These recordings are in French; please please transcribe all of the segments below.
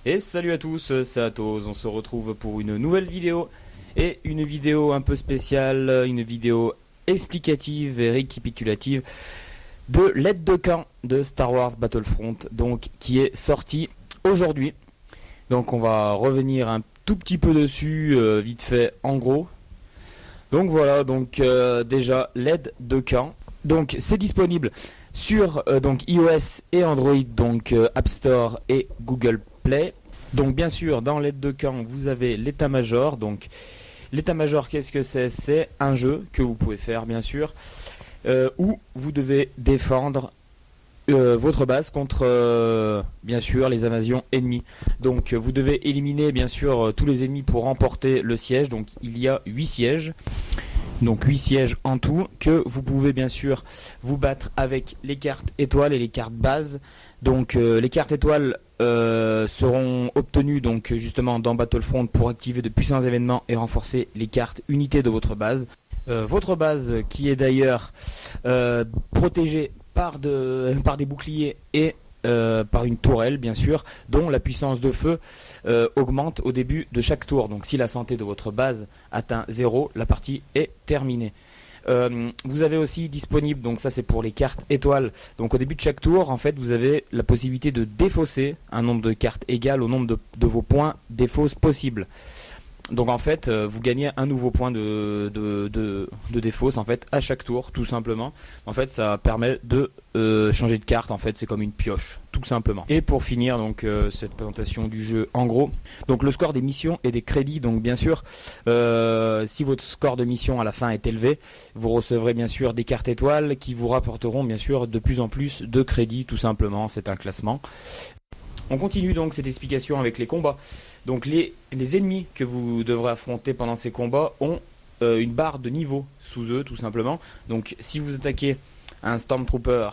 Et salut à tous, c'est Atos, on se retrouve pour une nouvelle vidéo. Et une vidéo un peu spéciale, une vidéo explicative et récapitulative de l'aide de camp de Star Wars Battlefront, donc qui est sorti aujourd'hui. Donc on va revenir un tout petit peu dessus, vite fait en gros. Donc voilà, donc déjà l'aide de camp. Donc c'est disponible sur donc iOS et Android, donc App Store et Google Play. Donc bien sûr dans l'aide de camp vous avez l'état-major. Donc l'état-major, qu'est-ce que c'est? C'est un jeu que vous pouvez faire bien sûr, où vous devez défendre votre base contre bien sûr les invasions ennemies. Donc vous devez éliminer bien sûr tous les ennemis pour remporter le siège. Donc il y a 8 sièges. Donc 8 sièges en tout, que vous pouvez bien sûr vous battre avec les cartes étoiles et les cartes bases. Donc les cartes étoiles seront obtenues donc justement dans Battlefront pour activer de puissants événements et renforcer les cartes unités de votre base. Votre base qui est d'ailleurs protégée par des boucliers et par une tourelle bien sûr, dont la puissance de feu augmente au début de chaque tour. Donc si la santé de votre base atteint 0, la partie est terminée. Vous avez aussi disponible, donc ça c'est pour les cartes étoiles, donc au début de chaque tour en fait vous avez la possibilité de défausser un nombre de cartes égal au nombre de vos points défausse possibles. Donc en fait vous gagnez un nouveau point de défausse en fait à chaque tour, tout simplement. En fait ça permet de changer de carte, en fait c'est comme une pioche, tout simplement. Et pour finir donc cette présentation du jeu en gros, donc le score des missions et des crédits. Donc bien sûr si votre score de mission à la fin est élevé, vous recevrez bien sûr des cartes étoiles qui vous rapporteront bien sûr de plus en plus de crédits, tout simplement. C'est un classement. On continue donc cette explication avec les combats. Donc les ennemis que vous devrez affronter pendant ces combats ont une barre de niveau sous eux, tout simplement. Donc si vous attaquez un Stormtrooper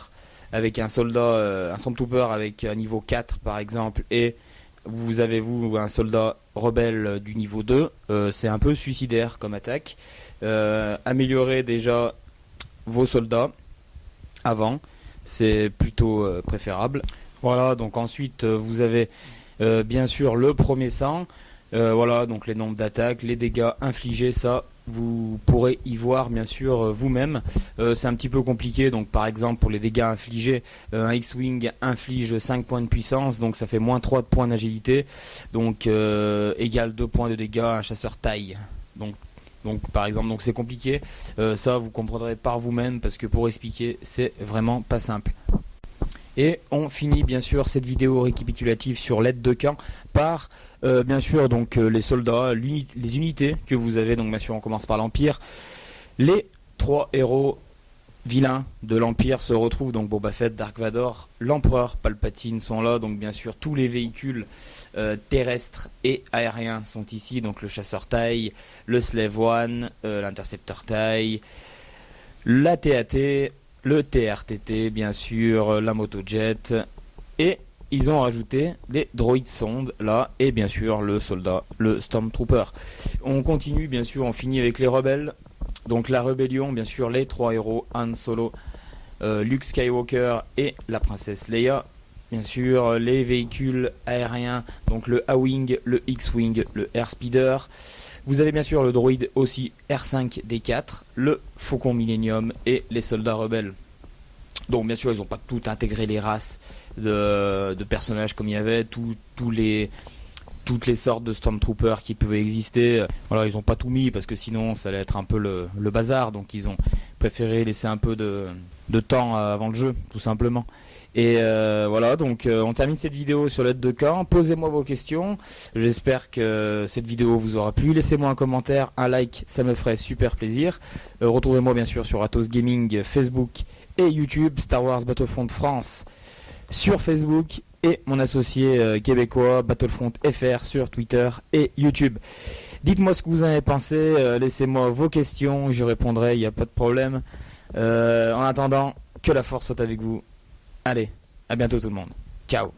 avec un soldat, un Stormtrooper avec un niveau 4 par exemple, et vous avez un soldat rebelle du niveau 2, c'est un peu suicidaire comme attaque. Améliorez déjà vos soldats avant, c'est plutôt préférable. Voilà, donc ensuite vous avez bien sûr le premier sang, voilà, donc les nombres d'attaques, les dégâts infligés, ça vous pourrez y voir bien sûr vous-même. C'est un petit peu compliqué, donc par exemple pour les dégâts infligés, un X-Wing inflige 5 points de puissance, donc ça fait moins 3 points d'agilité, donc égale 2 points de dégâts, un chasseur taille. Donc par exemple, donc c'est compliqué, ça vous comprendrez par vous-même parce que pour expliquer c'est vraiment pas simple. Et on finit bien sûr cette vidéo récapitulative sur l'aide de camp par bien sûr donc les soldats, les unités que vous avez. Donc bien sûr on commence par l'Empire. Les 3 héros vilains de l'Empire se retrouvent, donc Boba Fett, Dark Vador, l'Empereur Palpatine sont là. Donc bien sûr tous les véhicules terrestres et aériens sont ici. Donc le chasseur taille, le Slave One, l'intercepteur taille, la TAT, le TRTT bien sûr, la motojet, et ils ont rajouté des droïdes sondes là, et bien sûr le soldat, le Stormtrooper. On continue bien sûr, on finit avec les rebelles. Donc la rébellion, bien sûr les 3 héros, Han Solo, Luke Skywalker et la princesse Leia. Bien sûr les véhicules aériens, donc le A-Wing, le X-Wing, le Airspeeder. Vous avez bien sûr le droïde aussi R5-D4, le Faucon Millennium et les soldats rebelles. Donc bien sûr ils n'ont pas tout intégré les races de personnages comme il y avait, toutes les sortes de Stormtroopers qui pouvaient exister. Voilà, ils n'ont pas tout mis parce que sinon ça allait être un peu le bazar, donc ils ont préféré laisser un peu de temps avant le jeu, tout simplement. Et voilà, donc on termine cette vidéo sur l'aide de camp. Posez-moi vos questions, j'espère que cette vidéo vous aura plu. Laissez-moi un commentaire, un like, ça me ferait super plaisir. Retrouvez-moi bien sûr sur Atos Gaming, Facebook et YouTube, Star Wars Battlefront France sur Facebook, et mon associé québécois Battlefront FR sur Twitter et YouTube. Dites-moi ce que vous en avez pensé, laissez-moi vos questions, je répondrai, il n'y a pas de problème. En attendant, que la force soit avec vous. Allez, à bientôt tout le monde. Ciao.